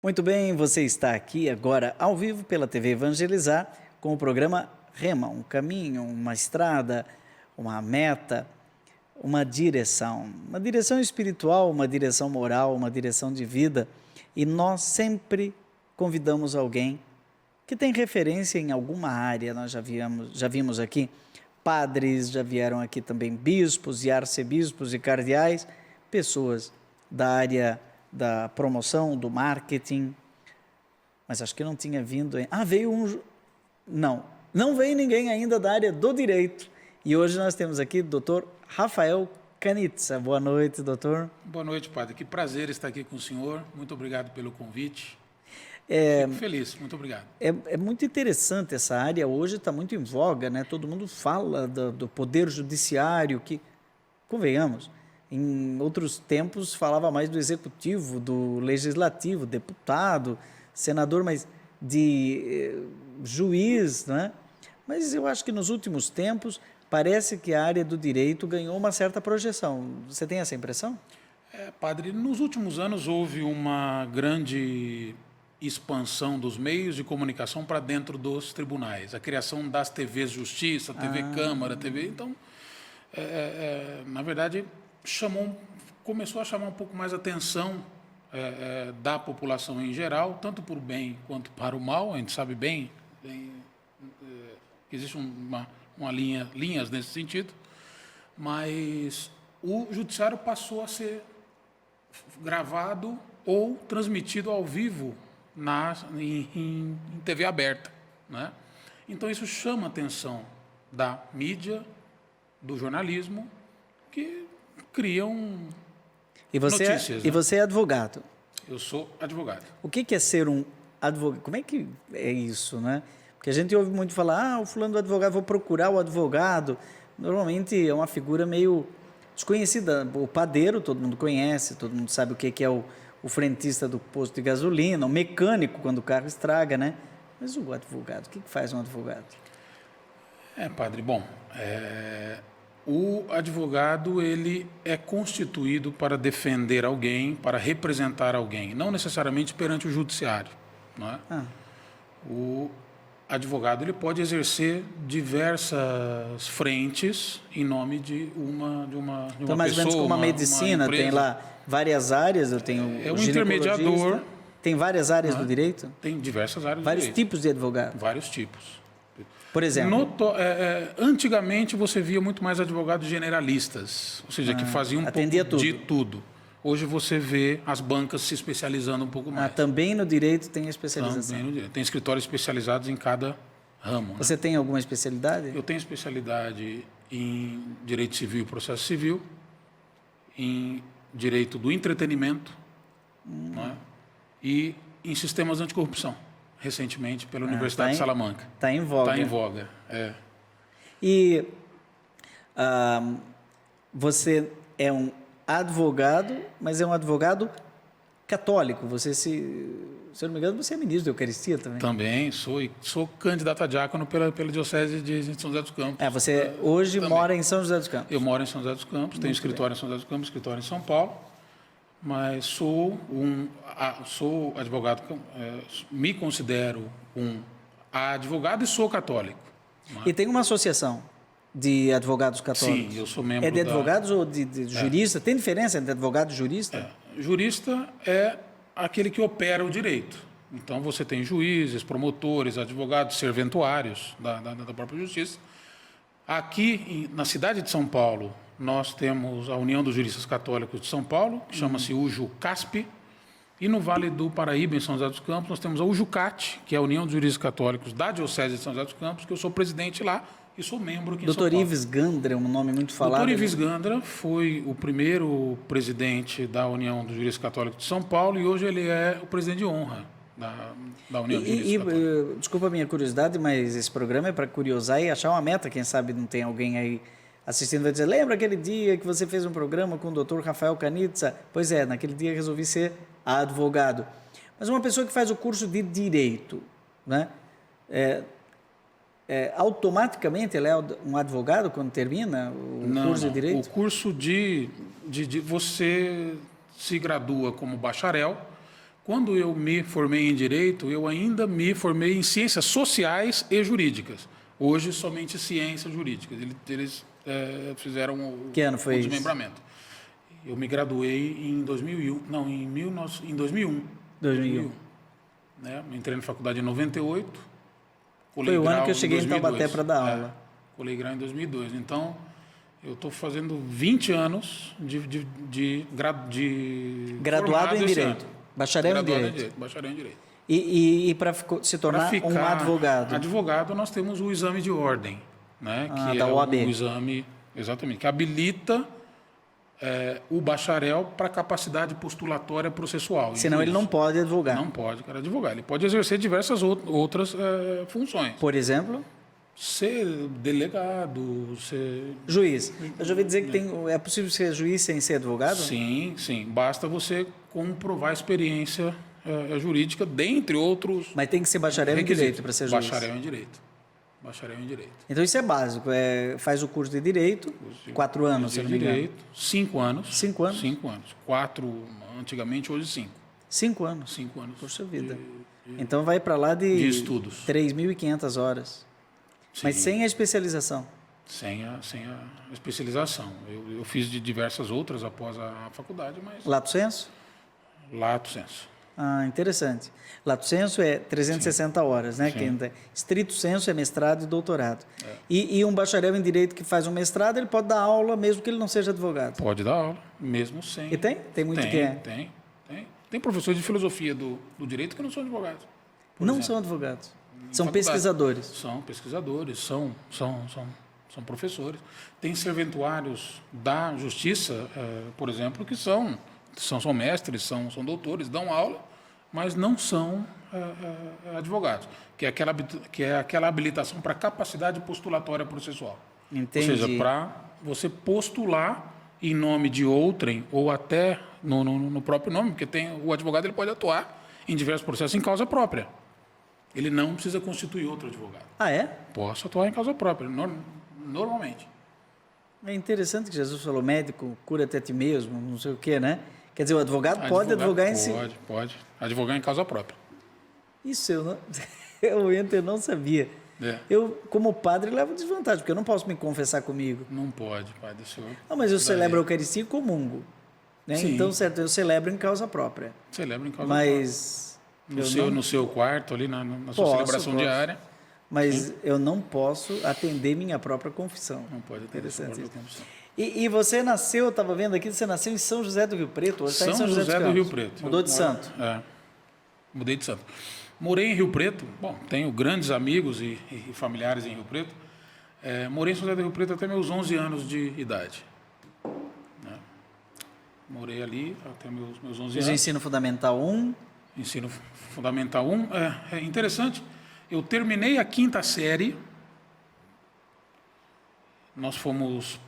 Muito bem, você está aqui agora ao vivo pela TV Evangelizar com o programa Rema, um caminho, uma estrada, uma meta, uma direção espiritual, uma direção moral, uma direção de vida. E nós sempre convidamos alguém que tem referência em alguma área. Nós já vimos aqui padres, já vieram aqui também bispos e arcebispos e cardeais, pessoas da área da promoção, do marketing, mas acho que não tinha vindo... veio um... Não veio ninguém ainda da área do direito. E hoje nós temos aqui o doutor Rafael Canitza. Boa noite, doutor. Boa noite, padre. Que prazer estar aqui com o senhor. Muito obrigado pelo convite. Fico feliz, muito obrigado. É muito interessante essa área, hoje está muito em voga, né? Todo mundo fala do poder judiciário, que, convenhamos, em outros tempos falava mais do executivo, do legislativo, deputado, senador, mas de juiz, né? Mas eu acho que nos últimos tempos parece que a área do direito ganhou uma certa projeção. Você tem essa impressão? Padre, nos últimos anos houve uma grande expansão dos meios de comunicação para dentro dos tribunais. A criação das TVs Justiça, TV Câmara, TV... Então, na verdade, começou a chamar um pouco mais a atenção da população em geral, tanto para o bem quanto para o mal. A gente sabe bem que existe linhas nesse sentido, mas o judiciário passou a ser gravado ou transmitido ao vivo em TV aberta, né? Então isso chama a atenção da mídia, do jornalismo, que criam notícias. E você é advogado? Eu sou advogado. O que é ser um advogado? Como é que é isso, né? Porque a gente ouve muito falar, o fulano do advogado, vou procurar o advogado. Normalmente é uma figura meio desconhecida. O padeiro todo mundo conhece, todo mundo sabe o que é o frentista do posto de gasolina, o mecânico quando o carro estraga, né? Mas o advogado, o que faz um advogado? Padre, bom, o advogado, ele é constituído para defender alguém, para representar alguém, não necessariamente perante o judiciário, não é? O advogado, ele pode exercer diversas frentes em nome de uma então, mais ou menos como a medicina, tem lá várias áreas, eu tenho um intermediador. Tem várias áreas do direito? Tem diversas áreas vários do direito. Tipos de advogado? Vários tipos. Por exemplo? Antigamente você via muito mais advogados generalistas, ou seja, que faziam um pouco de tudo. Hoje você vê as bancas se especializando um pouco mais. Também no direito tem especialização? Também no direito. Tem escritórios especializados em cada ramo. Você tem alguma especialidade? Eu tenho especialidade em direito civil e processo civil, em direito do entretenimento, né? E em sistemas anticorrupção, recentemente pela Universidade de Salamanca. Está em voga. Está em voga, E você é um advogado, mas é um advogado católico. Se eu não me engano, você é ministro da Eucaristia também. Também, sou candidato a diácono pela Diocese de São José dos Campos. Você hoje também mora em São José dos Campos? Eu moro em São José dos Campos, tenho escritório em São José dos Campos, escritório em São Paulo, mas sou advogado, me considero um advogado e sou católico. E tem uma associação de advogados católicos? Sim, eu sou membro. É de advogados ou de jurista? Tem diferença entre advogado e jurista? Jurista é aquele que opera o direito. Então você tem juízes, promotores, advogados, serventuários da própria justiça. Aqui na cidade de São Paulo, nós temos a União dos Juristas Católicos de São Paulo, que chama-se UJUCASP, e no Vale do Paraíba, em São José dos Campos, nós temos a UJUCAT, que é a União dos Juristas Católicos da Diocese de São José dos Campos, que eu sou presidente lá e sou membro aqui em São Paulo. Dr. Ives Gandra é um nome muito falado. Dr. Ives Gandra foi o primeiro presidente da União dos Juristas Católicos de São Paulo e hoje ele é o presidente de honra da União dos Juristas Católicos. Desculpa a minha curiosidade, mas esse programa é para curiosar e achar uma meta. Quem sabe não tem alguém aí assistindo vai dizer, lembra aquele dia que você fez um programa com o Dr. Rafael Canitza? Pois é, naquele dia resolvi ser advogado. Mas uma pessoa que faz o curso de Direito, né? Automaticamente ele é um advogado quando termina o curso de Direito? O curso de você se gradua como bacharel, Quando eu me formei em Direito, eu ainda me formei em Ciências Sociais e Jurídicas. Hoje, somente Ciências Jurídicas. Eles fizeram o Que ano foi isso? desmembramento. Eu me graduei em 2001. Não, em 2001. 2001. Né? Entrei na faculdade em 98. Foi o ano que eu cheguei em Taubaté para dar aula. Colei grau em 2002. Então, eu estou fazendo 20 anos de graduado em Direito. Bacharel em Direito. Bacharel em Direito. E para se tornar um advogado? Advogado, nós temos o exame de ordem, né? Que da é OAB. o exame, exatamente, que habilita o bacharel para capacidade postulatória processual. Senão ele não pode advogar. Não pode, cara, advogar. Ele pode exercer diversas outras funções. Por exemplo? Ser delegado, ser... Juiz. Eu já ouvi dizer que é possível ser juiz sem ser advogado? Sim, sim. Basta você comprovar a experiência jurídica, dentre outros... Mas tem que ser bacharel em Direito para ser juiz? Bacharel em Direito. Bacharel em Direito. Então isso é básico. Faz o curso de Direito, 4 anos, se não me engano. Direito, 5 anos. 5 anos? 5 anos. 4 antigamente, hoje 5. 5 anos? 5 anos. Poxa vida. Então vai para lá de estudos. 3.500 horas. Sim. Mas sem a especialização? Sem a especialização. Eu fiz de diversas outras após a faculdade, mas... Lato sensu? Lato sensu. Ah, interessante. Lato sensu é 360 horas, né? Estrito sensu é mestrado e doutorado. E um bacharel em Direito que faz um mestrado, ele pode dar aula mesmo que ele não seja advogado? Pode dar aula, mesmo sem. E tem? Tem muito que é? Tem. Tem professores de filosofia do Direito que não são advogados. Não são advogados. São pesquisadores. São pesquisadores, são professores. Tem serventuários da Justiça, por exemplo, que são mestres, são doutores, dão aula, mas não são advogados, que é aquela habilitação para capacidade postulatória processual. Entendi. Ou seja, para você postular em nome de outrem ou até no próprio nome, porque o advogado ele pode atuar em diversos processos em causa própria. Ele não precisa constituir outro advogado. Ah, é? Posso atuar em causa própria, normalmente. É interessante que Jesus falou, médico, cura até ti mesmo, não sei o quê, né? Quer dizer, o advogado pode advogar em si. Pode. Advogar em causa própria. Isso eu não sabia. Eu, como padre, levo desvantagem, porque eu não posso me confessar comigo. Não pode, padre. Não, mas eu celebro a Eucaristia e comungo. Né? Então, certo, eu celebro em causa própria. Celebra em causa própria. No seu quarto, ali na sua celebração diária. Mas eu não posso atender minha própria confissão. Não pode atender sua própria confissão. E você nasceu, eu estava vendo aqui, você nasceu em São José do Rio Preto. Hoje está em São José do Rio Preto. Mudou de santo. Mudei de santo. Morei em Rio Preto. Bom, tenho grandes amigos e familiares em Rio Preto. Morei em São José do Rio Preto até meus 11 anos de idade. Morei ali até meus 11 anos. Fiz o ensino fundamental 1. Ensino fundamental 1. É interessante. Eu terminei a 5ª série. Nós fomos,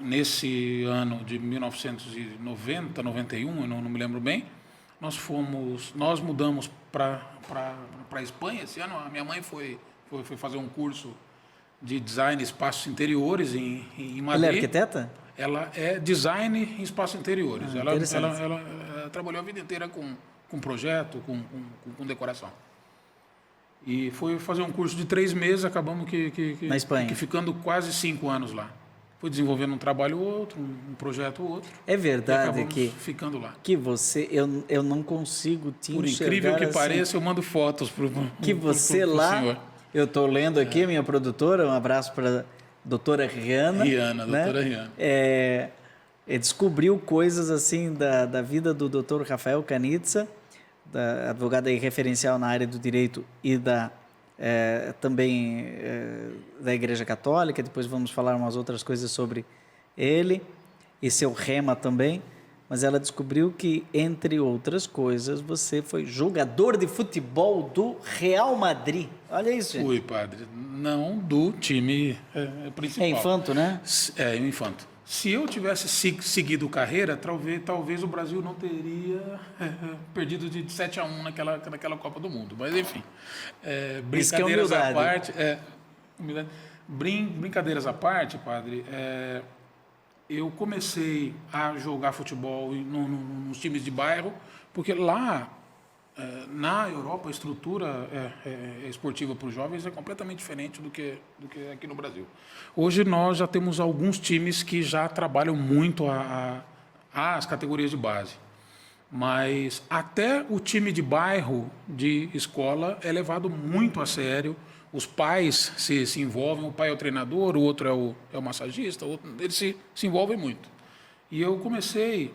nesse ano de 1990, 91, eu não me lembro bem, nós mudamos para a Espanha esse ano. A minha mãe foi fazer um curso de design de espaços interiores em Madrid. Ela é arquiteta? Ela é design em espaços interiores. Ela trabalhou a vida inteira com projeto, com decoração. E foi fazer um curso de 3 meses, acabamos na Espanha. Que ficando quase 5 anos lá. Foi desenvolvendo um trabalho ou outro, um projeto ou outro. É verdade que ficando lá. Que você, eu não consigo te enxergar. Por incrível que pareça, eu mando fotos para o senhor. Eu estou lendo aqui, minha produtora, um abraço para a doutora Rihanna. Doutora Rihanna. Descobriu coisas assim da vida do doutor Rafael Canitza, da advogada referencial na área do direito e também da Igreja Católica. Depois vamos falar umas outras coisas sobre ele e seu rema também. Mas ela descobriu que, entre outras coisas, você foi jogador de futebol do Real Madrid. Olha isso, gente. Fui, padre. Não do time principal. É Infanto, né? É Infanto. Se eu tivesse seguido carreira, talvez o Brasil não teria perdido de 7-1 naquela Copa do Mundo. Mas, enfim, brincadeiras à parte... brincadeiras à parte, padre, eu comecei a jogar futebol nos times de bairro, porque lá na Europa a estrutura esportiva para os jovens é completamente diferente do que aqui no Brasil. Hoje nós já temos alguns times que já trabalham muito as categorias de base, mas até o time de bairro de escola é levado muito a sério. Os pais se envolvem, o pai é o treinador, o outro é o massagista, eles se envolvem muito. E eu comecei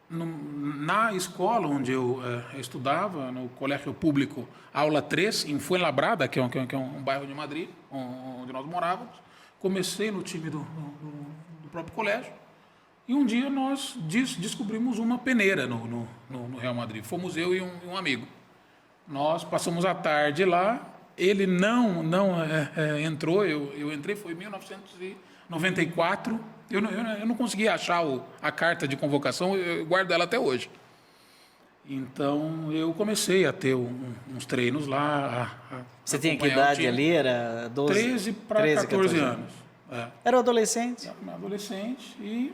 na escola onde eu estudava, no Colégio Público Aula 3, em Fuenlabrada, que é um bairro de Madrid, onde nós morávamos. Comecei no time do próprio colégio. E um dia nós descobrimos uma peneira no Real Madrid. Fomos eu e um amigo. Nós passamos a tarde lá. Ele não entrou, eu entrei, foi em 1994. Eu não consegui achar a carta de convocação, eu guardo ela até hoje. Então, eu comecei a ter uns treinos lá. Você tinha que idade ali? Era 12? 13 para 14 anos. Era adolescente? Era adolescente,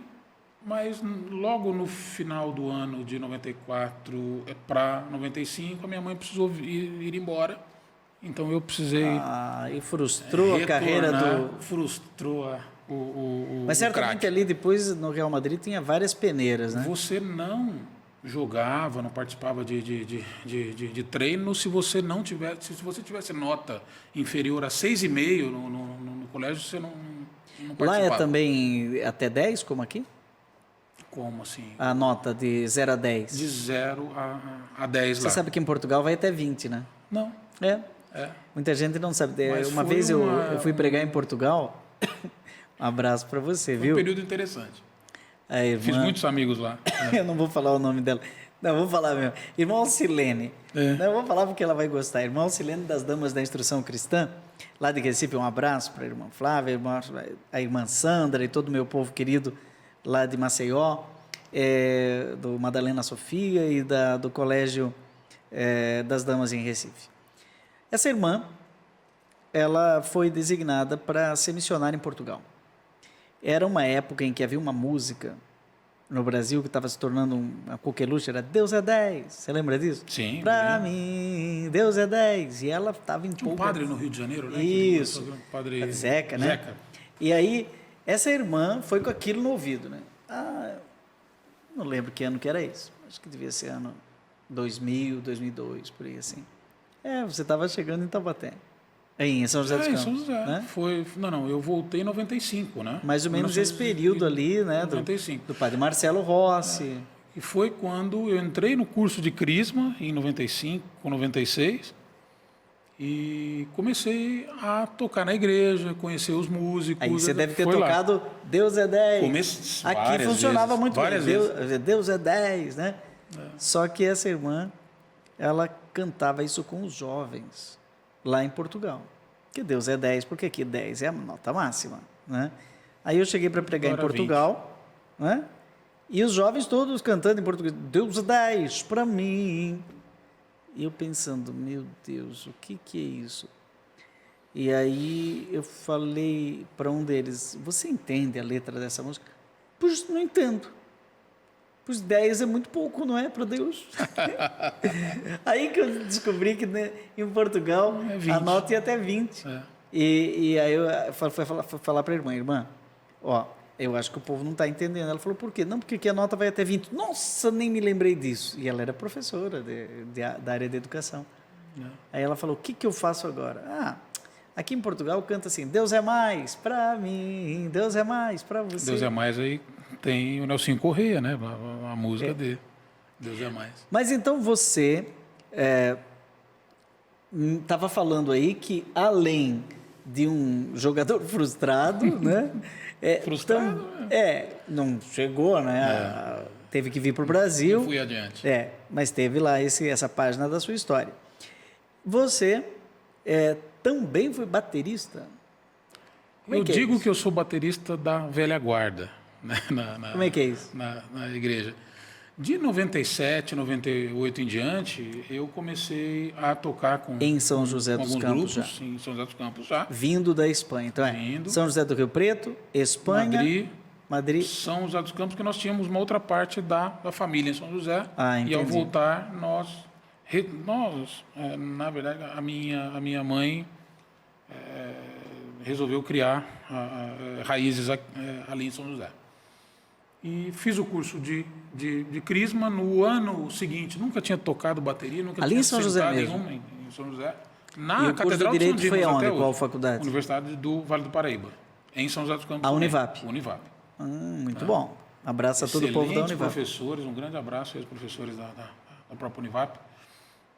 mas logo no final do ano de 94 para 95, a minha mãe precisou ir embora. Então eu precisei. E frustrou a carreira do. Frustrou o Mas certamente ali depois no Real Madrid tinha várias peneiras, né? Você não jogava, não participava de treino se você não tivesse. Se você tivesse nota inferior a 6,5 no colégio, você não participava. Lá é também até 10, como aqui? Como assim? A nota de 0 a 10. De 0 a 10 lá. Você sabe que em Portugal vai até 20, né? Não. Muita gente não sabe. Mas uma vez eu fui pregar em Portugal. Um abraço para você, viu? Foi um período interessante. Fiz muitos amigos lá. Eu não vou falar o nome dela. Não, vou falar mesmo. Irmã Alcilene. Não, vou falar porque ela vai gostar. Irmã Alcilene das Damas da Instrução Cristã, lá de Recife. Um abraço para a irmã Flávia, a irmã Sandra e todo o meu povo querido lá de Maceió, do Madalena Sofia e do Colégio das Damas em Recife. Essa irmã, ela foi designada para ser missionária em Portugal. Era uma época em que havia uma música no Brasil que estava se tornando uma coqueluche, era Deus é 10. Você lembra disso? Sim. Para mim, Deus é 10. E ela estava em Tinha um padre no Rio de Janeiro, né? Isso. Padre Zeca, né? Zeca. E aí, essa irmã foi com aquilo no ouvido, né? Não lembro que ano que era isso. Acho que devia ser ano 2000, 2002, por aí assim. Você estava chegando em Taubaté. Em São José dos Campos. Em São José. Né? Eu voltei em 95, né? Mais ou menos esse período ali, né? 95. Do padre Marcelo Rossi. E foi quando eu entrei no curso de Crisma, em 95, com 96, e comecei a tocar na igreja, conhecer os músicos. Aí você deve ter tocado Deus é 10. Aqui funcionava vezes, muito várias bem. vezes. Deus é 10, né? Só que essa irmã, ela cantava isso com os jovens lá em Portugal. Que Deus é 10, porque aqui 10 é a nota máxima, né? Aí eu cheguei para pregar em Portugal, né? E os jovens todos cantando em português, Deus é 10 para mim. E eu pensando, meu Deus, o que é isso? E aí eu falei para um deles, você entende a letra dessa música? Pois não entendo. Pois 10 é muito pouco, não é, para Deus? Aí que eu descobri que, né, em Portugal a nota ia até 20. E aí eu fui falar para a irmã, eu acho que o povo não está entendendo. Ela falou, por quê? Não, porque aqui a nota vai até 20. Nossa, nem me lembrei disso. E ela era professora da área de educação. Aí ela falou, o que eu faço agora? Aqui em Portugal canta assim, Deus é mais para mim, Deus é mais para você. Deus é mais aí. Tem o Nelsinho Correia, né? A música dele. Deus é mais. Mas então você estava falando aí que além de um jogador frustrado, né? Frustrado? Não chegou, né? Teve que vir para o Brasil. Eu fui adiante. Mas teve lá essa página da sua história. Você também foi baterista? Eu digo que eu sou baterista da velha guarda. Como é que é isso? Na igreja. De 97, 98 em diante, eu comecei a tocar em São José dos Campos grupos, em São José dos Campos já. Vindo da Espanha, então Vindo. São José do Rio Preto, Espanha, Madrid, Madrid. São José dos Campos, que nós tínhamos uma outra parte da família em São José. Entendi. E ao voltar, na verdade, a minha mãe resolveu criar raízes ali em São José. E fiz o curso de Crisma. No ano seguinte, nunca tinha tocado bateria, nunca ali tinha em São José mesmo? em São José. E o curso de Direito foi aonde? Qual faculdade? Universidade do Vale do Paraíba, em São José dos Campos. A Univap? Univap. Muito bom. Abraço a todo o povo da Univap. Professores, um grande abraço aos professores da própria Univap.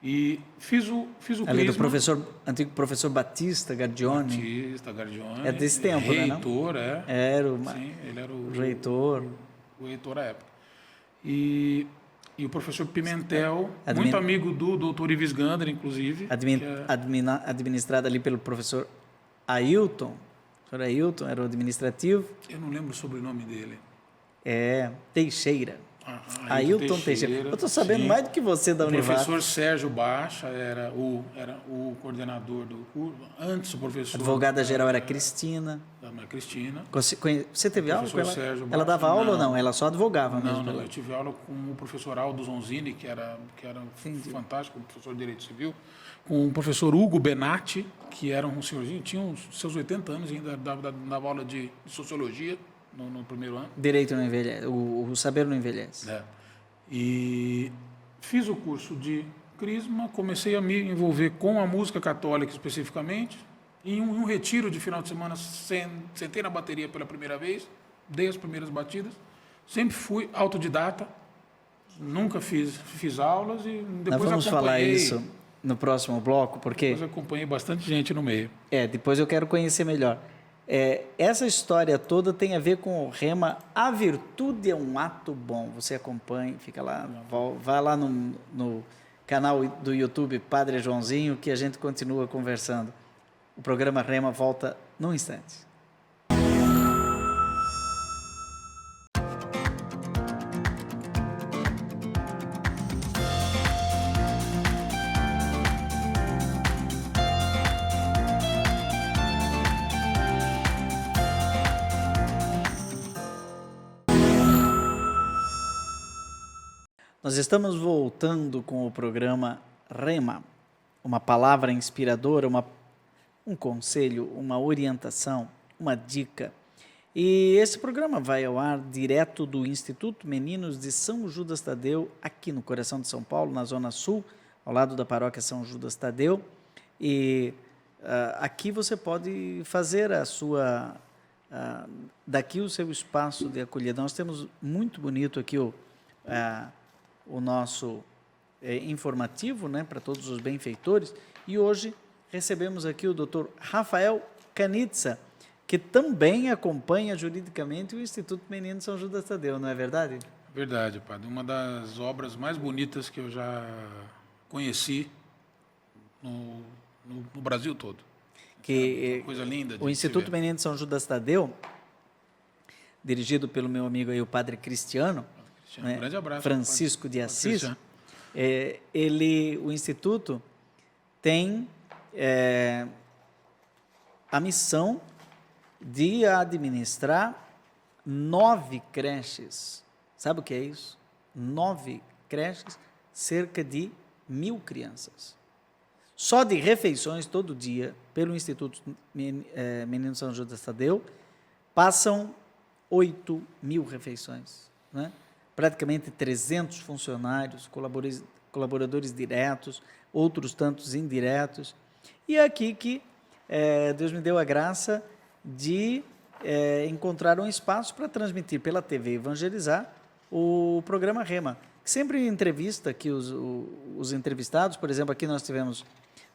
E fiz o ali Crisma. do antigo professor Batista Gardione. É desse tempo, reitor, né? Era sim, ele era o reitor. O reitor à época. E o professor Pimentel, muito amigo do doutor Ives Gander, inclusive. Administrado ali pelo professor Ailton. O professor Ailton era o administrativo. Eu não lembro o sobrenome dele. Teixeira. Ailton Teixeira. Eu estou sabendo mais do que você da Univap. O professor Sérgio Baixa era o coordenador do curso. Antes o professor... A advogada-geral era Cristina. Cristina. Você teve aula com ela? Sérgio Baixa, ela dava aula ou não? Ela só advogava mesmo? Não, eu tive aula com o professor Aldo Zonzini, que era fantástico, professor de Direito Civil. Com o professor Hugo Benatti, que era um senhorzinho, tinha os seus 80 anos ainda, dava aula de Sociologia. No primeiro ano. Direito não envelhece, o saber não envelhece. E fiz o curso de Crisma, comecei a me envolver com a música católica especificamente. Em um retiro de final de semana, sentei na bateria pela primeira vez, dei as primeiras batidas. Sempre fui autodidata, nunca fiz aulas e depois Nós vamos falar isso no próximo bloco, porque... Depois acompanhei bastante gente no meio. Depois eu quero conhecer melhor. Essa história toda tem a ver com o rema. A virtude é um ato bom. Você acompanha, fica lá, vai lá no canal do YouTube Padre Joãozinho, que a gente continua conversando. O programa Rema volta num instante. Nós estamos voltando com o programa Rema, uma palavra inspiradora, um conselho, uma orientação, uma dica. E esse programa vai ao ar direto do Instituto Meninos de São Judas Tadeu, aqui no coração de São Paulo, na Zona Sul, ao lado da paróquia São Judas Tadeu. E aqui você pode fazer daqui o seu espaço de acolhida. Nós temos muito bonito aqui o nosso informativo, né, para todos os benfeitores, e hoje recebemos aqui o Dr. Rafael Canitza, que também acompanha juridicamente o Instituto Menino São Judas Tadeu, não é verdade? Verdade, padre. Uma das obras mais bonitas que eu já conheci no Brasil todo. Uma coisa linda. O Instituto Menino São Judas Tadeu, dirigido pelo meu amigo aí, o Padre Cristiano, um grande abraço, Francisco de Assis, o Instituto tem a missão de administrar 9 creches. Sabe o que é isso? 9 creches, cerca de 1.000 crianças. Só de refeições todo dia, pelo Instituto Menino São Judas Tadeu, passam 8.000 refeições, né? Praticamente 300 funcionários, colaboradores diretos, outros tantos indiretos. E é aqui que Deus me deu a graça de encontrar um espaço para transmitir pela TV Evangelizar o programa Rema, que sempre entrevista aqui os entrevistados. Por exemplo, aqui nós tivemos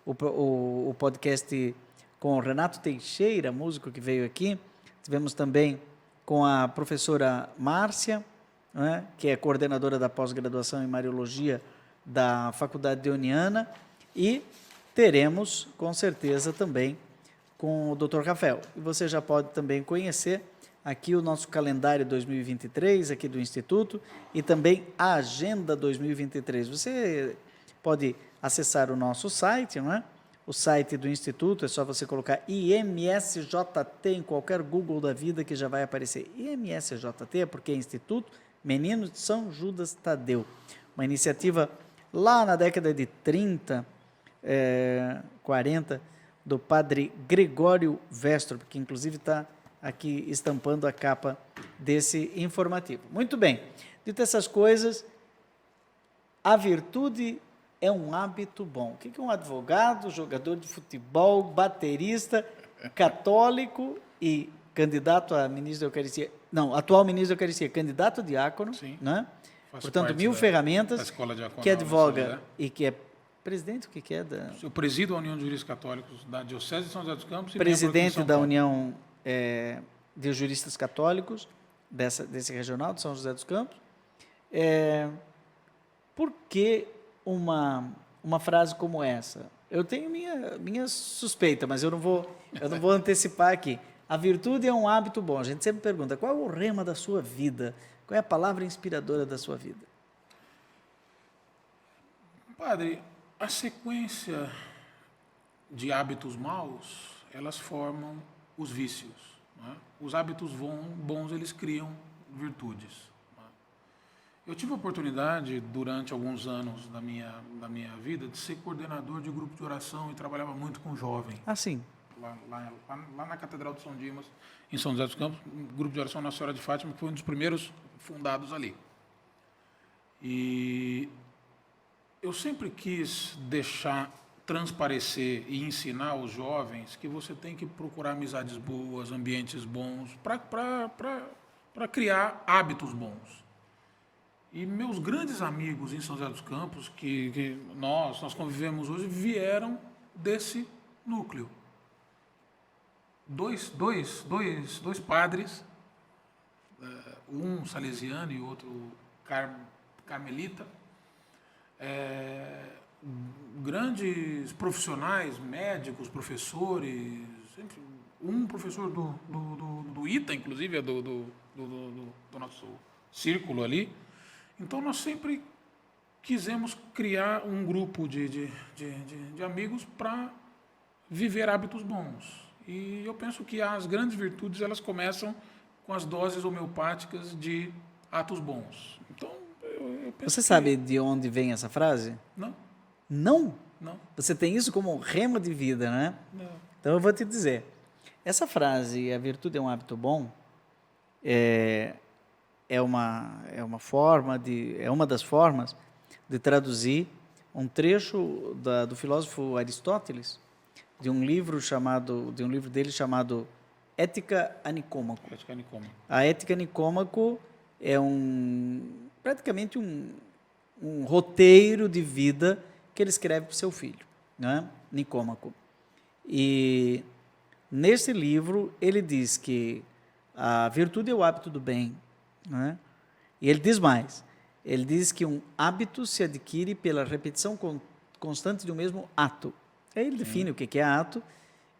o podcast com o Renato Teixeira, músico que veio aqui. Tivemos também com a professora Márcia, né, que é coordenadora da pós-graduação em Mariologia da Faculdade Deoniana, e teremos, com certeza, também com o Dr. Rafael. E você já pode também conhecer aqui o nosso calendário 2023, aqui do Instituto, e também a Agenda 2023. Você pode acessar o nosso site, não é? o site do Instituto, é só você colocar IMSJT em qualquer Google da vida que já vai aparecer. IMSJT é porque é Instituto Menino de São Judas Tadeu. Uma iniciativa lá na década de 30, 40, do padre Gregório Westrup, que inclusive está aqui estampando a capa desse informativo. Muito bem, dito essas coisas, a virtude é um hábito bom. O que é um advogado, jogador de futebol, baterista, católico e candidato a ministro da Eucaristia, não, atual ministro da Eucaristia, candidato a diácono, né? Portanto, mil ferramentas, que advoga e que é presidente, o que é? Eu presido a União de Juristas Católicos da Diocese de São José dos Campos. Presidente da União de Juristas Católicos, desse regional de São José dos Campos. Por que uma frase como essa? Eu tenho minha suspeita, mas eu não vou antecipar aqui. A virtude é um hábito bom. A gente sempre pergunta, qual é o rema da sua vida? Qual é a palavra inspiradora da sua vida? Padre, a sequência de hábitos maus, elas formam os vícios. Né? Os hábitos bons, eles criam virtudes. Né? Eu tive a oportunidade, durante alguns anos da minha vida, de ser coordenador de grupo de oração e trabalhava muito com jovem. Ah, sim. Lá na Catedral de São Dimas, em São José dos Campos, um grupo de oração Nossa Senhora de Fátima, que foi um dos primeiros fundados ali. E eu sempre quis deixar transparecer e ensinar os jovens que você tem que procurar amizades boas, ambientes bons, para criar hábitos bons. E meus grandes amigos em São José dos Campos, que nós convivemos hoje, vieram desse núcleo. Dois padres, um salesiano e outro carmelita, grandes profissionais, médicos, professores, um professor do ITA, inclusive, do nosso círculo ali. Então, nós sempre quisemos criar um grupo de amigos para viver hábitos bons. E eu penso que as grandes virtudes, elas começam com as doses homeopáticas de atos bons. Então, eu penso. Você sabe de onde vem essa frase? Não. Não? Não. Você tem isso como rema de vida, né? Não. Então eu vou te dizer. Essa frase, a virtude é um hábito bom, é uma das formas de traduzir um trecho do filósofo Aristóteles, de um livro dele chamado Ética a Nicômaco. A Ética a Nicômaco é praticamente um roteiro de vida que ele escreve para o seu filho, né? Nicômaco. E nesse livro ele diz que a virtude é o hábito do bem, né? E ele diz mais, ele diz que um hábito se adquire pela repetição constante de um mesmo ato. Aí ele define o que é ato,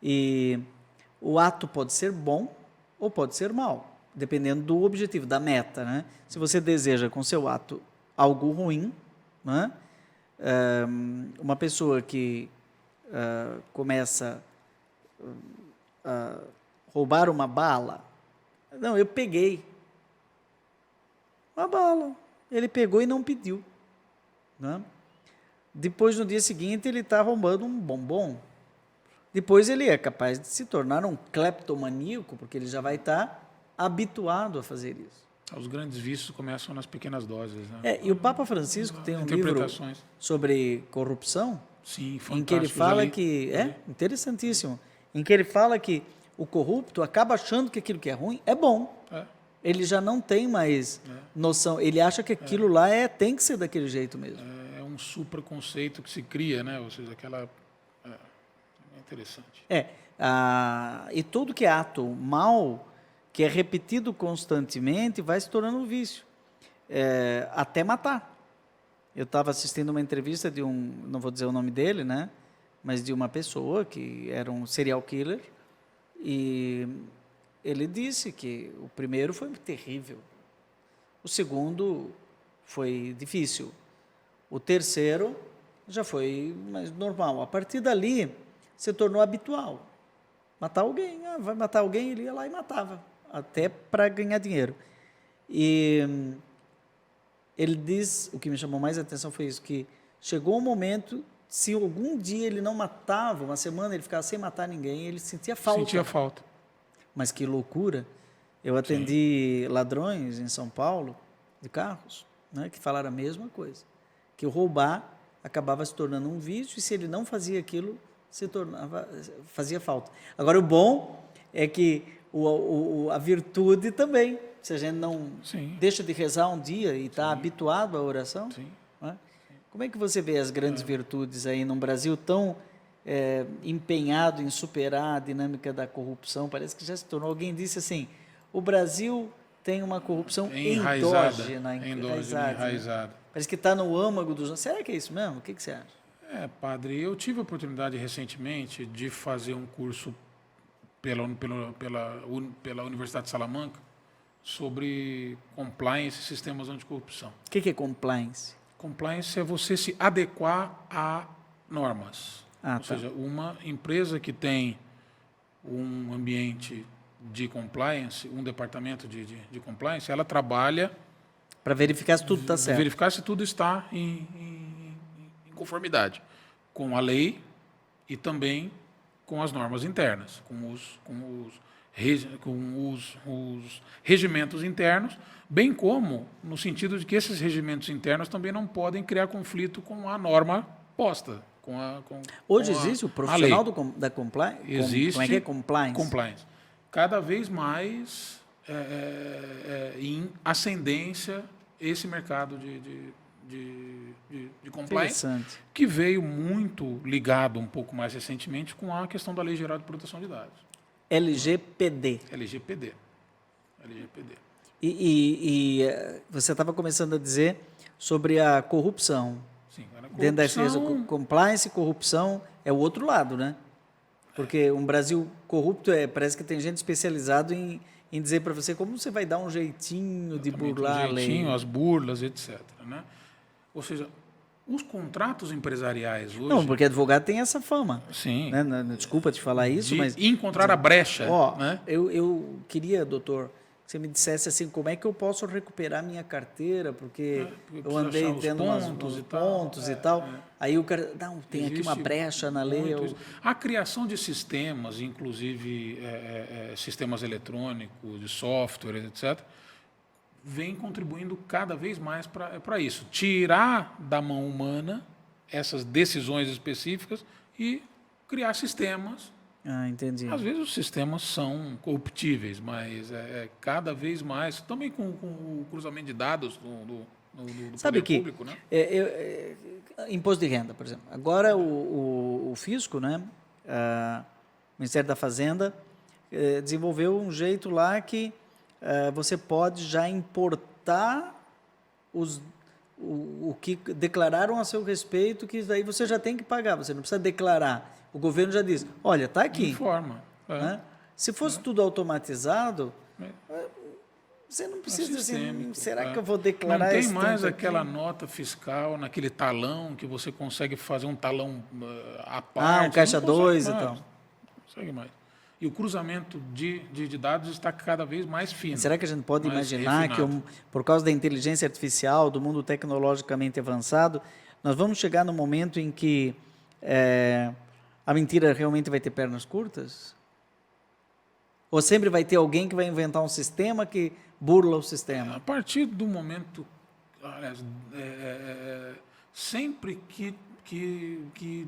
e o ato pode ser bom ou pode ser mau, dependendo do objetivo, da meta, né? Se você deseja com seu ato algo ruim, né? Uma pessoa que começa a roubar uma bala, não, eu peguei uma bala, ele pegou e não pediu, né? Depois, no dia seguinte, ele está roubando um bombom. Depois ele é capaz de se tornar um cleptomaníaco, porque ele já vai estar habituado a fazer isso. Os grandes vícios começam nas pequenas doses, né? E o Papa Francisco tem um livro sobre corrupção, sim, em que ele fala que interessantíssimo, em que ele fala que o corrupto acaba achando que aquilo que é ruim é bom. Ele já não tem mais noção, ele acha que aquilo lá tem que ser daquele jeito mesmo. É um supraconceito que se cria, né? Ou seja, é interessante. E tudo que é ato mal, que é repetido constantemente, vai se tornando um vício, até matar. Eu estava assistindo uma entrevista de não vou dizer o nome dele, né? Mas de uma pessoa que era um serial killer, e ele disse que o primeiro foi terrível, o segundo foi difícil, o terceiro já foi mais normal. A partir dali, se tornou habitual. Matar alguém, vai matar alguém, ele ia lá e matava, até para ganhar dinheiro. E ele diz, o que me chamou mais a atenção foi isso, que chegou um momento, se algum dia ele não matava, uma semana ele ficava sem matar ninguém, ele sentia falta. Sentia falta. Mas que loucura. Eu atendi ladrões em São Paulo, de carros, né, que falaram a mesma coisa. Que roubar acabava se tornando um vício, e se ele não fazia aquilo, fazia falta. Agora, o bom é que a virtude também, se a gente não deixa de rezar um dia e está habituado à oração, né? Como é que você vê as grandes virtudes aí num Brasil tão empenhado em superar a dinâmica da corrupção? Parece que já se tornou. Alguém disse assim, o Brasil tem uma corrupção endógena. Enraizada. Parece que está no âmago dos... Será que é isso mesmo? O que você acha? Padre, eu tive a oportunidade recentemente de fazer um curso pela Universidade de Salamanca sobre compliance e sistemas anticorrupção. O que é compliance? Compliance é você se adequar a normas. Ou seja, uma empresa que tem um ambiente de compliance, um departamento de compliance, ela trabalha... Para verificar se tudo está certo. Verificar se tudo está em conformidade com a lei e também com as normas internas, com os regimentos internos, bem como no sentido de que esses regimentos internos também não podem criar conflito com a norma posta. Hoje existe o profissional da compliance? Existe. Como é que é compliance? Compliance. Cada vez mais em ascendência esse mercado de compliance, que veio muito ligado um pouco mais recentemente com a questão da Lei Geral de Proteção de Dados. LGPD. E você estava começando a dizer sobre a corrupção. Sim, dentro da empresa, compliance e corrupção é o outro lado, né? Porque um Brasil corrupto parece que tem gente especializada em dizer para você como você vai dar um jeitinho de burlar a lei. As burlas, etc. Né? Ou seja, os contratos empresariais hoje... Não, porque advogado tem essa fama. Sim. Né? Desculpa te falar isso, mas... encontrar a brecha. Né? Eu queria, doutor, que você me dissesse assim, como é que eu posso recuperar minha carteira, porque eu andei tendo uns pontos e tal. Aí o cara, não, tem aqui uma brecha na lei. A criação de sistemas, inclusive sistemas eletrônicos, de software, etc., vem contribuindo cada vez mais para isso. Tirar da mão humana essas decisões específicas e criar sistemas. Entendi. Às vezes os sistemas são corruptíveis, mas cada vez mais, também com o cruzamento de dados do Sabe poder público, né? Imposto de renda, por exemplo. Agora o Fisco, né, o Ministério da Fazenda, desenvolveu um jeito lá que você pode já importar o que declararam a seu respeito, que daí você já tem que pagar, você não precisa declarar. O governo já diz, olha, está aqui. Informa. Né? Se fosse tudo automatizado, você não precisa assim, será que eu vou declarar isso? Não tem mais aquela nota fiscal, naquele talão, que você consegue fazer um talão à parte. Um caixa 2 e tal. Não consegue mais. E o cruzamento de dados está cada vez mais fino. Será que a gente pode imaginar que, por causa da inteligência artificial, do mundo tecnologicamente avançado, nós vamos chegar no momento em que a mentira realmente vai ter pernas curtas? Ou sempre vai ter alguém que vai inventar um sistema que burla o sistema? A partir do momento... Aliás, sempre que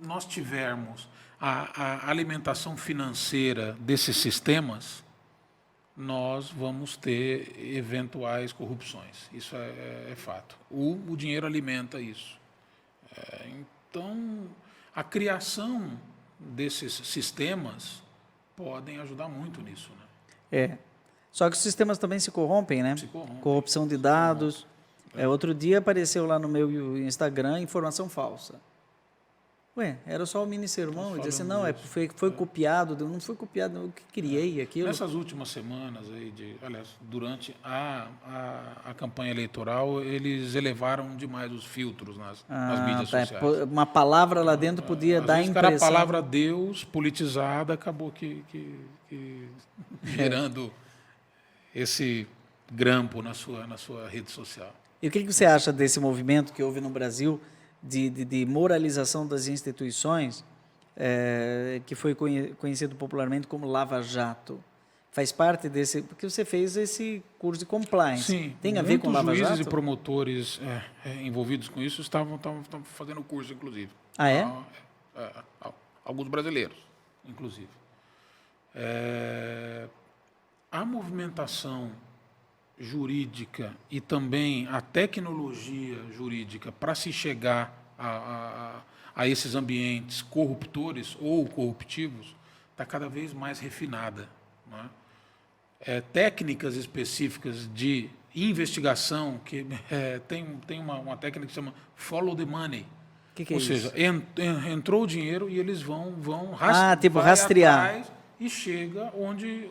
nós tivermos a alimentação financeira desses sistemas, nós vamos ter eventuais corrupções. Isso é fato. O dinheiro alimenta isso. Então, a criação desses sistemas podem ajudar muito nisso. Né? Só que os sistemas também se corrompem, né? Corrupção de dados. Outro dia apareceu lá no meu Instagram informação falsa. Ué, era só o mini sermão. Eu disse assim, não, disso. foi copiado. Não foi copiado, eu que criei aquilo. Nessas últimas semanas, aí aliás, durante a campanha eleitoral, eles elevaram demais os filtros nas mídias sociais. Uma palavra lá dentro podia Às dar a vezes, impressão... a palavra Deus politizada acabou que gerando esse grampo na sua rede social. E o que você acha desse movimento que houve no Brasil de moralização das instituições, que foi conhecido popularmente como Lava Jato? Faz parte desse... Porque você fez esse curso de compliance. Sim. Tem a ver com Lava Jato? Juízes e promotores envolvidos com isso estavam fazendo o curso, inclusive. Ah, é? Alguns brasileiros, inclusive. A movimentação jurídica e também a tecnologia jurídica para se chegar a esses ambientes corruptores ou corruptivos está cada vez mais refinada. Não é? Técnicas específicas de investigação, que tem uma técnica que se chama follow the money. Que Ou é seja, isso? entrou o dinheiro e eles vão rastrear. atrás e chega onde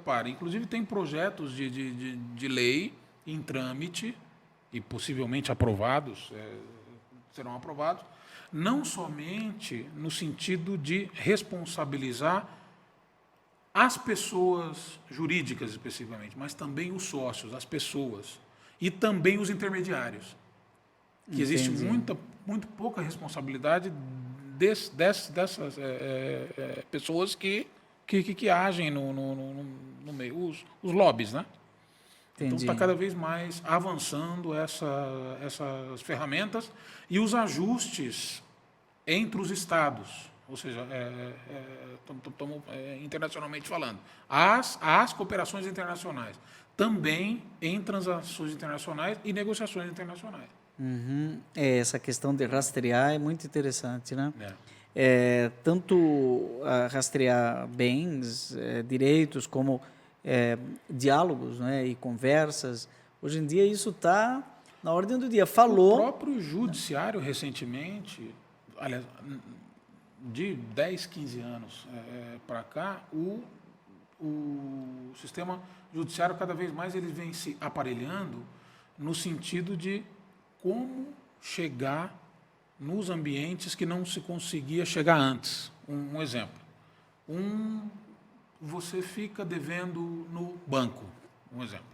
para. Inclusive, tem projetos de lei em trâmite e possivelmente aprovados, serão aprovados, não somente no sentido de responsabilizar as pessoas jurídicas especificamente, mas também os sócios, as pessoas, e também os intermediários. Que existe muito pouca responsabilidade dessas pessoas que agem no meio, os lobbies, né? Então está cada vez mais avançando essas ferramentas e os ajustes entre os estados, ou seja, internacionalmente falando, as cooperações internacionais, também em transações internacionais e negociações internacionais. Uhum. Essa questão de rastrear é muito interessante, né? Tanto rastrear bens, direitos, como diálogos, né, e conversas. Hoje em dia isso está na ordem do dia. O próprio judiciário recentemente, aliás, de 10, 15 anos para cá, o sistema judiciário cada vez mais ele vem se aparelhando no sentido de como chegar nos ambientes que não se conseguia chegar antes. Um exemplo. Você fica devendo no banco, um exemplo.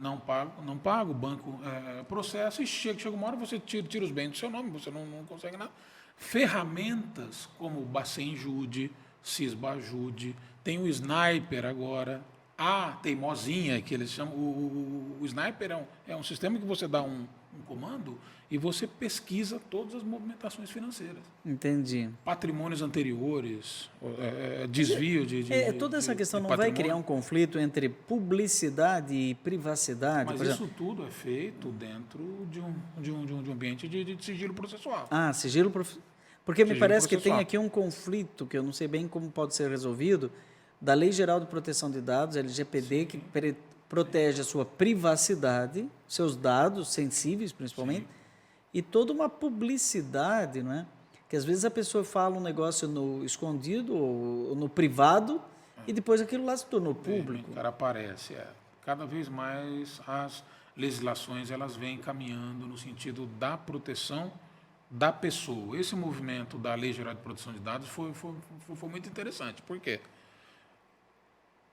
Não pago, o banco processa e chega uma hora você tira os bens do seu nome, você não consegue nada. Ferramentas como o Bacenjude, Cisbajude, tem o Sniper agora, a teimosinha, que eles chamam. O Sniper é um sistema que você dá um comando e você pesquisa todas as movimentações financeiras. Entendi. Patrimônios anteriores, desvio de toda essa questão não vai criar um conflito entre publicidade e privacidade? Mas isso tudo é feito dentro de um ambiente de sigilo processual. Sigilo processual. Porque me parece que tem processual. aqui um conflito, que eu não sei bem como pode ser resolvido, da Lei Geral de Proteção de Dados, LGPD, que protege a sua privacidade, seus dados sensíveis, principalmente, e toda uma publicidade, não é? Que às vezes a pessoa fala um negócio no escondido ou no privado e depois aquilo lá se tornou público. Cara, aparece. Cada vez mais as legislações elas vêm caminhando no sentido da proteção da pessoa. Esse movimento da Lei Geral de Proteção de Dados foi muito interessante. Por quê?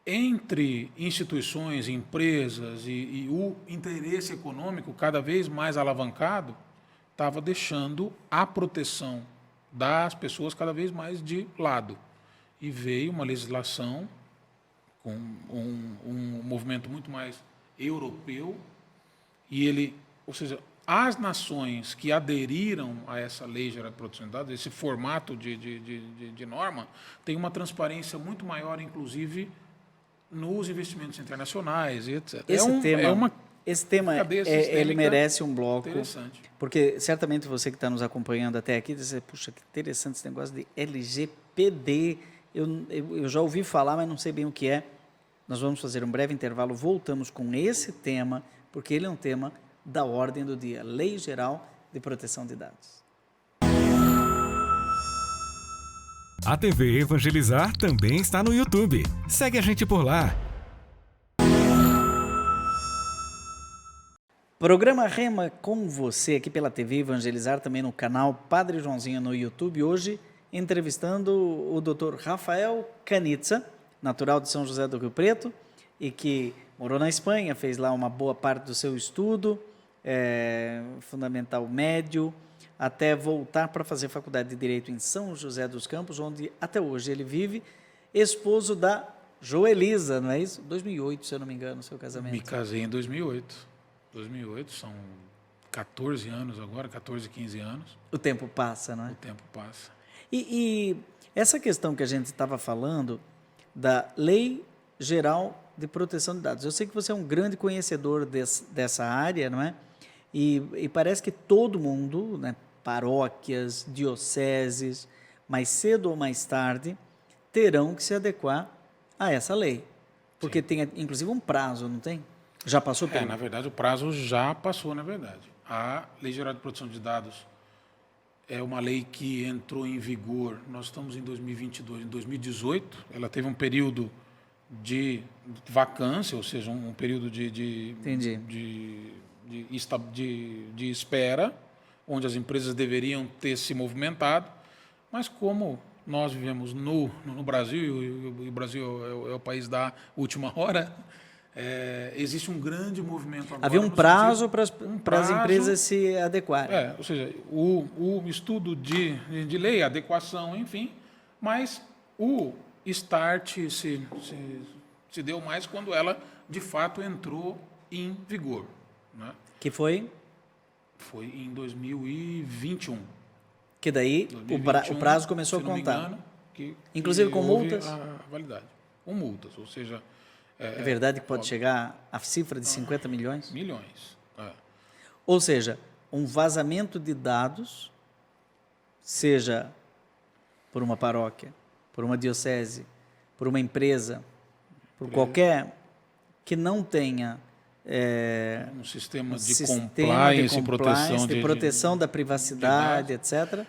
Entre instituições, empresas e o interesse econômico cada vez mais alavancado, estava deixando a proteção das pessoas cada vez mais de lado. E veio uma legislação com um movimento muito mais europeu, ou seja, as nações que aderiram a essa Lei Geral de Proteção de Dados, esse formato de norma, tem uma transparência muito maior, inclusive, nos investimentos internacionais e etc. Esse tema ele merece um bloco, porque certamente você que está nos acompanhando até aqui, diz, puxa, que interessante esse negócio de LGPD, eu já ouvi falar, mas não sei bem o que é. Nós vamos fazer um breve intervalo, voltamos com esse tema, porque ele é um tema da ordem do dia, Lei Geral de Proteção de Dados. A TV Evangelizar também está no YouTube. Segue a gente por lá. Programa Rema com você aqui pela TV Evangelizar, também no canal Padre Joãozinho no YouTube. Hoje entrevistando o Dr. Rafael Canitza, natural de São José do Rio Preto e que morou na Espanha, fez lá uma boa parte do seu estudo, fundamental médio, até voltar para fazer faculdade de Direito em São José dos Campos, onde até hoje ele vive, esposo da Joelisa, não é isso? 2008, se eu não me engano, seu casamento. Me casei em 2008. 2008, são 14 anos agora, 14, 15 anos. O tempo passa, não é? O tempo passa. E essa questão que a gente estava falando da Lei Geral de Proteção de Dados, eu sei que você é um grande conhecedor dessa área, não é? E parece que todo mundo, né, paróquias, dioceses, mais cedo ou mais tarde, terão que se adequar a essa lei. Porque Sim. Tem, inclusive, um prazo, não tem? Já passou pelo... Na verdade, o prazo já passou, na verdade. A Lei Geral de Proteção de Dados é uma lei que entrou em vigor, nós estamos em 2022, em 2018, ela teve um período de vacância, ou seja, um período de espera, onde as empresas deveriam ter se movimentado, mas como nós vivemos no Brasil, e o Brasil é o país da última hora, existe um grande movimento agora. Havia um prazo para as empresas se adequarem. Ou seja, o estudo de lei, adequação, enfim, mas o start se deu mais quando ela, de fato, entrou em vigor. Né? Que foi? Foi em 2021. Que daí 2021, o prazo começou a contar. Engano, inclusive com multas? A validade. Com multas, ou seja... É verdade que pode chegar à cifra de 50 milhões? Milhões. Ou seja, um vazamento de dados, seja por uma paróquia, por uma diocese, por uma empresa, por qualquer que não tenha um sistema de compliance, proteção da privacidade, etc.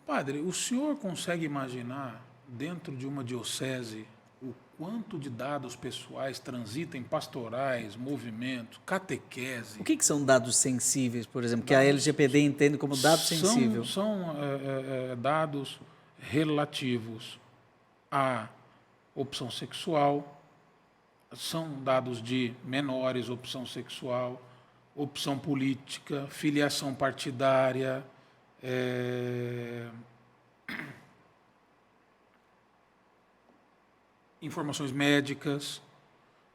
Padre, o senhor consegue imaginar, dentro de uma diocese, o quanto de dados pessoais transitam em pastorais, movimentos, catequese? O que são dados sensíveis, por exemplo, que a LGPD entende como dado sensível? São dados relativos à opção sexual, são dados de menores, opção sexual, opção política, filiação partidária, informações médicas,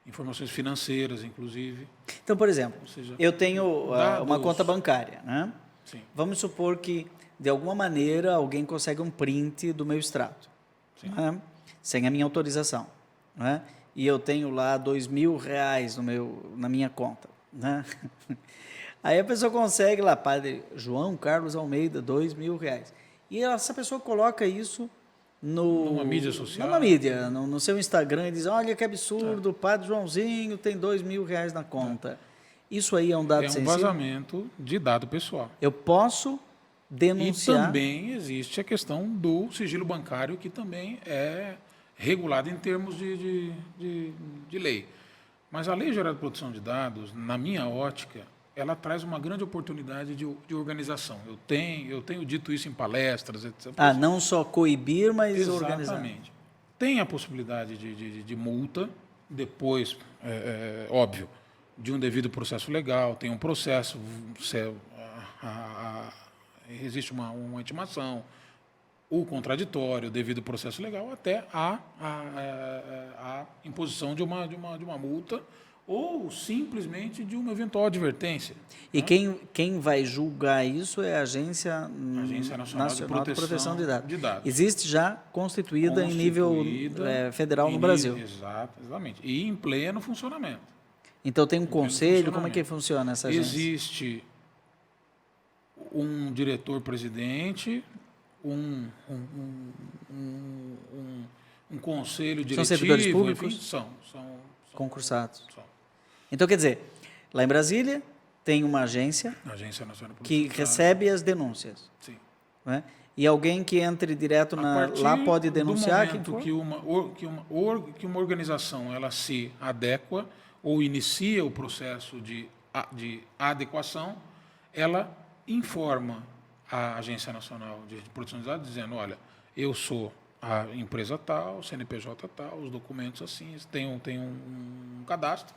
informações financeiras, inclusive. Então, por exemplo, eu tenho uma conta bancária, né? Sim. Vamos supor que, de alguma maneira, alguém consegue um print do meu extrato, né? Sem a minha autorização, né? E eu tenho lá R$2.000 na minha conta, né? Aí a pessoa consegue lá, Padre João Carlos Almeida, R$2.000. E essa pessoa coloca isso numa mídia social. Numa mídia, no seu Instagram, e diz, olha que absurdo, o Padre Joãozinho tem R$2.000 na conta. Isso aí é um dado sensível? É um vazamento de dado pessoal. Eu posso denunciar... E também existe a questão do sigilo bancário, que também é regulado em termos de lei. Mas a Lei Geral de Proteção de Dados, na minha ótica, ela traz uma grande oportunidade de organização. Eu tenho dito isso em palestras, etc. Não só coibir, mas organizar. Exatamente. Tem a possibilidade de multa, depois, óbvio, de um devido processo legal, tem um processo, existe uma intimação, o contraditório, o devido processo legal, até a imposição de uma multa, ou simplesmente de uma eventual advertência. E quem vai julgar isso é a Agência Nacional de Proteção de Dados. Existe já constituída em nível federal no Brasil. Exatamente. E em pleno funcionamento. Então tem um conselho, como é que funciona essa agência? Existe um diretor-presidente, um conselho diretivo. São servidores públicos? Enfim, são concursados. Então, quer dizer, lá em Brasília tem uma agência, Agência Nacional de que recebe as denúncias. Sim. Né? E alguém que entre direto lá pode denunciar quem for? Que uma organização ela se adequa ou inicia o processo de adequação, ela informa a Agência Nacional de Proteção de Dados, dizendo, olha, eu sou a empresa tal, CNPJ tal, os documentos assim, tem um cadastro.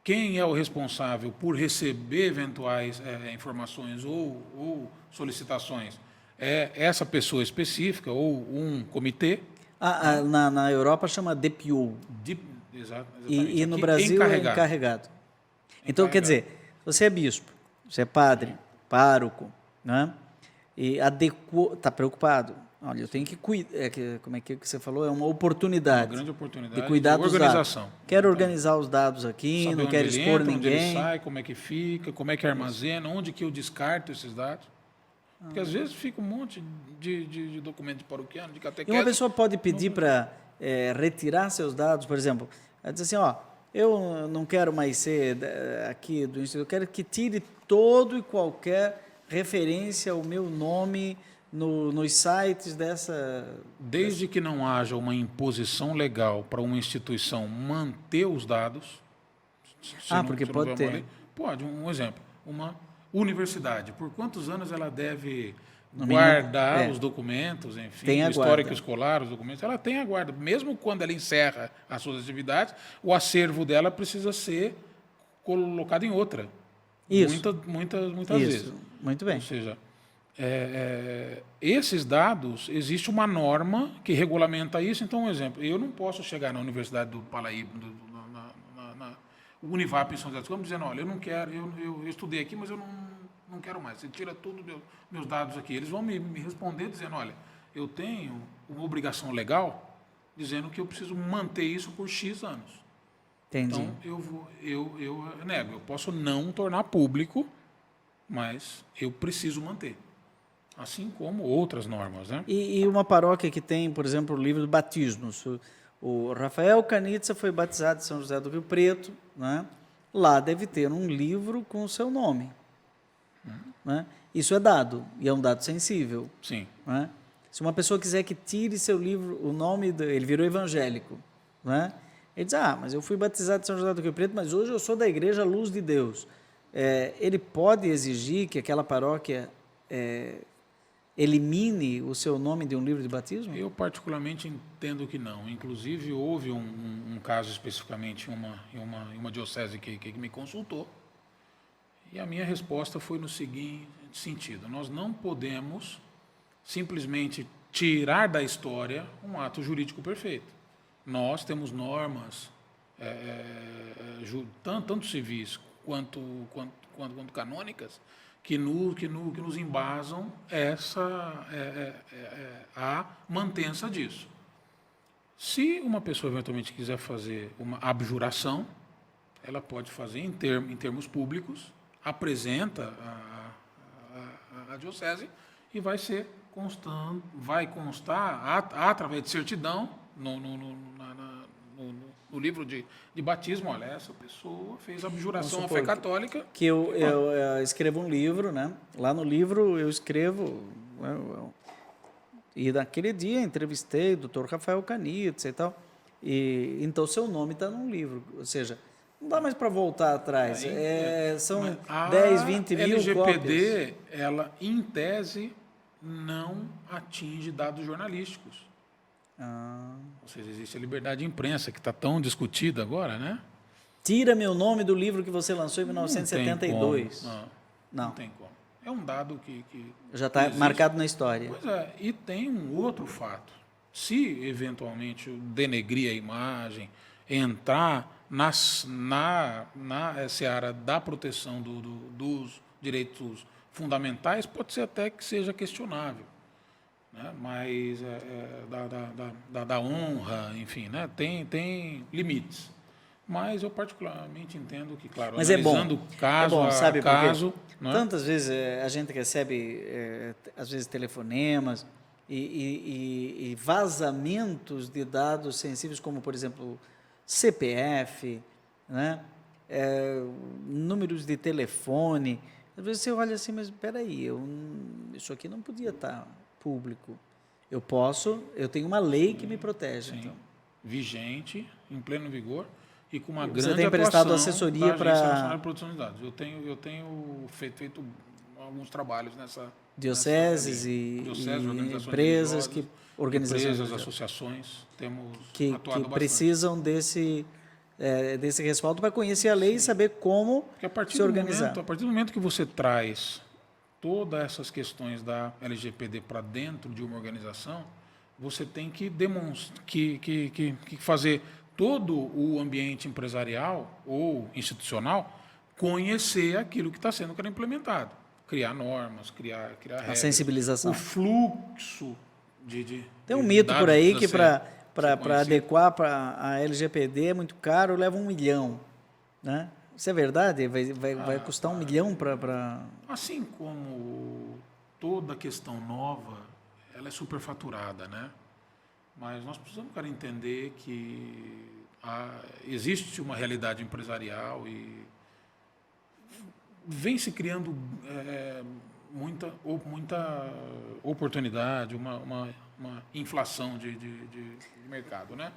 Quem é o responsável por receber eventuais informações ou solicitações é essa pessoa específica ou um comitê. Na Europa chama DPO. Exatamente. E no Brasil é encarregado. Então, quer dizer, você é bispo, você é padre, pároco, né? E está preocupado. Olha, eu tenho que cuidar. Como é que você falou? É uma oportunidade. Uma grande oportunidade de cuidar dos organização. Dados. Quero organizar os dados aqui, saber não quero expor entra, ninguém. Onde ele sai, como é que fica, como é que armazena, onde que eu descarto esses dados. Porque às vezes fica um monte de documento de paroquiano, de catequese. E uma pessoa pode pedir para retirar seus dados, por exemplo, diz assim, ó, eu não quero mais ser aqui do Instituto, eu quero que tire todo e qualquer referência ao meu nome nos sites dessa... Desde que não haja uma imposição legal para uma instituição manter os dados... porque pode ter. Lei, pode, um exemplo, uma universidade, por quantos anos ela deve guardar os documentos, enfim, o histórico escolar, os documentos, ela tem a guarda. Mesmo quando ela encerra as suas atividades, o acervo dela precisa ser colocado em outra. Isso. Muitas vezes. Muito bem. Ou seja, esses dados, existe uma norma que regulamenta isso. Então, um exemplo, eu não posso chegar na Universidade do Paraíba, na Univap em São José dos Campos, dizendo, olha, eu não quero, eu estudei aqui, mas eu não quero mais. Você tira todos os meus dados aqui. Eles vão me responder dizendo, olha, eu tenho uma obrigação legal dizendo que eu preciso manter isso por X anos. Entendi. Então, eu nego. Eu posso não tornar público, mas eu preciso manter. Assim como outras normas, né? E uma paróquia que tem, por exemplo, o livro do batismo. O Rafael Canitza foi batizado em São José do Rio Preto, né? Lá deve ter um livro com o seu nome. Né? Isso é dado, e é um dado sensível. Sim. Né? Se uma pessoa quiser que tire seu livro, o nome, ele virou evangélico, né? Ele diz, mas eu fui batizado em São José do Rio Preto, mas hoje eu sou da Igreja Luz de Deus. Ele pode exigir que aquela paróquia elimine o seu nome de um livro de batismo? Eu particularmente entendo que não. Inclusive, houve um caso especificamente em uma diocese que me consultou, e a minha resposta foi no seguinte sentido: nós não podemos simplesmente tirar da história um ato jurídico perfeito. Nós temos normas, tanto civis quanto canônicas, que nos embasam a mantença disso. Se uma pessoa eventualmente quiser fazer uma abjuração, ela pode fazer em termos públicos, apresenta a diocese e vai constar através de certidão no livro de batismo, olha, essa pessoa fez abjuração à fé católica. Que eu escrevo um livro, né? Lá no livro eu escrevo... E naquele dia entrevistei o Dr. Rafael Canitza e tal. Então, seu nome está num livro. Ou seja, não dá mais para voltar atrás. São 10, 20 mil cópias. A LGPD, ela, em tese, não atinge dados jornalísticos. Ou seja, existe a liberdade de imprensa, que está tão discutida agora, né? Tira meu nome do livro que você lançou em 1972. Não tem como. É um dado que já está marcado na história. Pois é, e tem um outro fato. Se, eventualmente, denegrir a imagem, entrar na seara da proteção dos direitos fundamentais, pode ser até que seja questionável. Né? Mas da honra, enfim, né? Tem limites. Mas eu particularmente entendo que, claro, mas analisando caso a caso... Não é? Tantas vezes a gente recebe, às vezes, telefonemas e vazamentos de dados sensíveis, como, por exemplo, CPF, né? Números de telefone. Às vezes você olha assim, mas espera aí, isso aqui não podia estar público. Eu tenho uma lei que me protege. Sim. Então. Vigente, em pleno vigor e com uma Você grande tem prestado atuação assessoria da Agência para Nacional de Proteção de Dados. Eu tenho feito alguns trabalhos dioceses nessa e organizações empresas, religiosas, organizações empresas, religiosas associações, temos que atuado bastante. precisam desse respaldo para conhecer a lei e saber como Porque a partir se organizar. a partir do momento que você traz todas essas questões da LGPD para dentro de uma organização, você tem que demonstrar, que fazer todo o ambiente empresarial ou institucional conhecer aquilo que está sendo implementado. Criar normas, criar regras. A sensibilização. O fluxo de Tem um mito por aí que para conhecido. adequar para a LGPD é muito caro, leva 1 milhão. Né? Isso é verdade? Vai custar 1 milhão para... Assim como toda questão nova, ela é superfaturada, né? Mas nós precisamos, cara, entender que existe uma realidade empresarial e vem se criando muita oportunidade, uma inflação de mercado, né?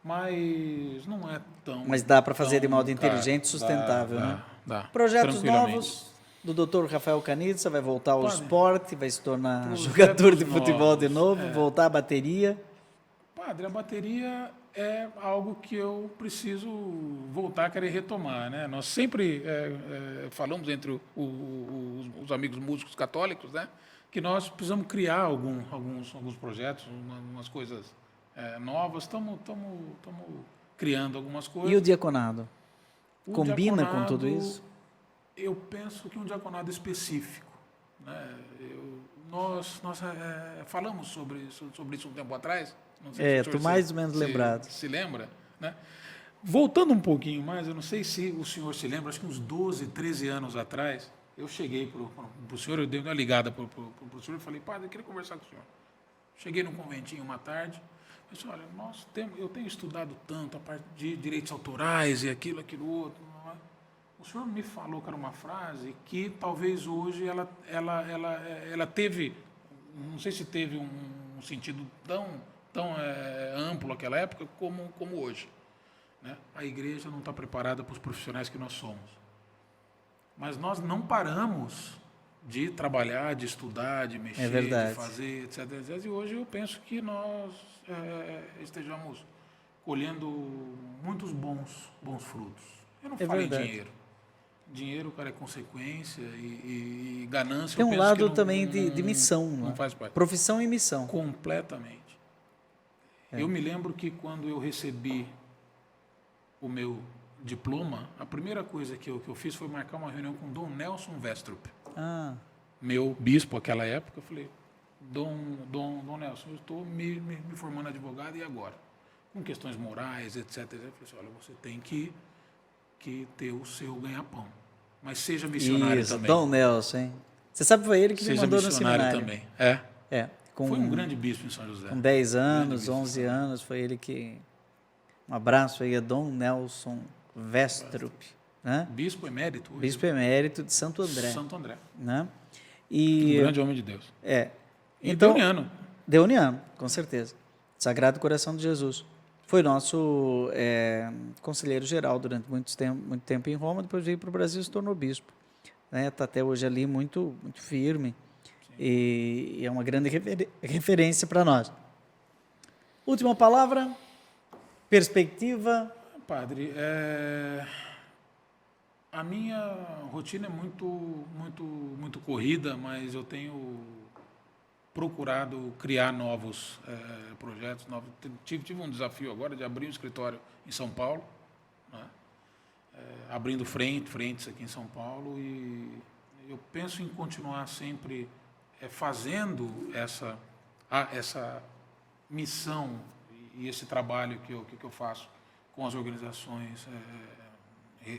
Mas não é tão... Mas dá para fazer de modo inteligente e sustentável, né? Dá, Projetos tranquilamente. novos do Dr. Rafael Canitza, vai voltar ao Padre, esporte, vai se tornar projetos jogador de futebol de novos, novo, voltar à bateria. Padre, a bateria é algo que eu preciso voltar a querer retomar, né? Nós sempre falamos entre os amigos músicos católicos, né? Que nós precisamos criar alguns projetos, umas coisas novas. Estamos criando algumas coisas. E o diaconado? O Combina com diaconado, tudo isso? Eu penso que um diaconado específico, né? Nós falamos sobre isso um tempo atrás. Não sei se o senhor estou mais ou menos lembrado. Se lembra, né? Voltando um pouquinho mais, eu não sei se o senhor se lembra, acho que uns 12, 13 anos atrás, eu cheguei para o senhor, eu dei uma ligada para o senhor e falei, padre, eu queria conversar com o senhor. Cheguei num conventinho uma tarde, eu disse, olha, eu tenho estudado tanto a parte de direitos autorais e aquilo outro. O senhor me falou que era uma frase que talvez hoje ela teve, não sei se teve um sentido tão amplo naquela época como hoje. Né? A igreja não está preparada para os profissionais que nós somos. Mas nós não paramos de trabalhar, de estudar, de mexer, de fazer, etc, etc. E hoje eu penso que nós estejamos colhendo muitos bons frutos. Eu não falo em dinheiro. Dinheiro, cara, é consequência e ganância. Tem um lado também de missão. Não faz parte. Profissão e missão. Completamente. Eu me lembro que quando eu recebi o meu diploma, a primeira coisa que eu fiz foi marcar uma reunião com Dom Nelson Westrup. Meu bispo naquela época. Eu falei, Dom Nelson, eu estou me formando advogado e agora? Com questões morais, etc. Eu falei assim, olha, você tem que ter o seu ganha-pão. Mas seja missionário também. Dom Nelson, hein? Você sabe que foi ele que me mandou no seminário. Também. Foi um grande bispo em São José. Com 10 anos, 11 anos, foi ele que... Um abraço aí a Dom Nelson Westrup. Né? Bispo emérito. Bispo emérito de Santo André. Santo André. Né? Um grande homem de Deus. Então, deoniano. Deoniano, com certeza. Sagrado Coração de Jesus. Foi nosso conselheiro geral durante muito tempo em Roma, depois veio para o Brasil e se tornou bispo. Está até hoje ali muito firme e é uma grande referência para nós. Última palavra, perspectiva. Padre, a minha rotina é muito corrida, mas eu tenho procurado criar novos projetos. Tive um desafio agora de abrir um escritório em São Paulo, né? Abrindo frentes aqui em São Paulo, e eu penso em continuar sempre fazendo essa missão e esse trabalho que eu faço com as organizações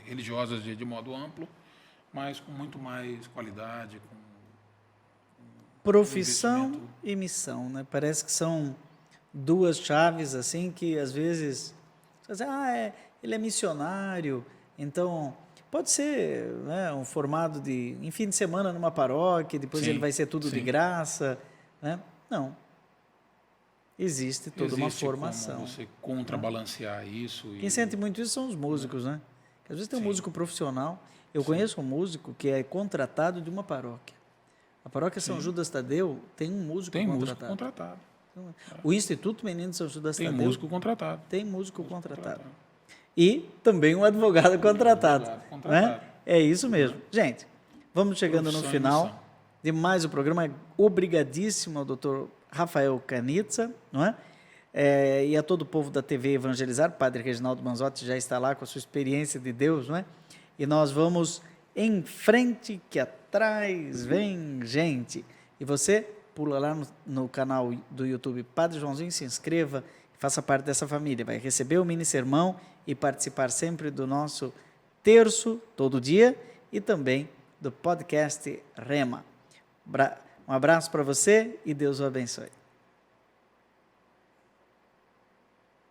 religiosas de modo amplo, mas com muito mais qualidade, com profissão e missão, né? Parece que são duas chaves assim que às vezes ele é missionário, então pode ser, né, um formado em fim de semana numa paróquia, depois ele vai ser tudo de graça, né? Não. Existe toda uma formação. Como você contrabalancear isso. Quem sente muito isso são os músicos, né? Às vezes tem um músico profissional. Eu conheço um músico que é contratado de uma paróquia. A paróquia São Judas Tadeu tem um músico contratado. Músico contratado. O Instituto Menino de São Judas Tadeu tem músico contratado. Tem músico contratado. E também um advogado contratado. Né? É isso mesmo. Gente, vamos chegando no final de mais um programa. Obrigadíssimo ao doutor Rafael Canitza, não é? E a todo o povo da TV Evangelizar. Padre Reginaldo Manzotti já está lá com a sua experiência de Deus, não é? E nós vamos em frente, que atrás vem gente. E você pula lá no canal do YouTube Padre Joãozinho, se inscreva, faça parte dessa família. Vai receber o mini sermão e participar sempre do nosso terço, todo dia, e também do podcast Rema. Um abraço para você e Deus o abençoe.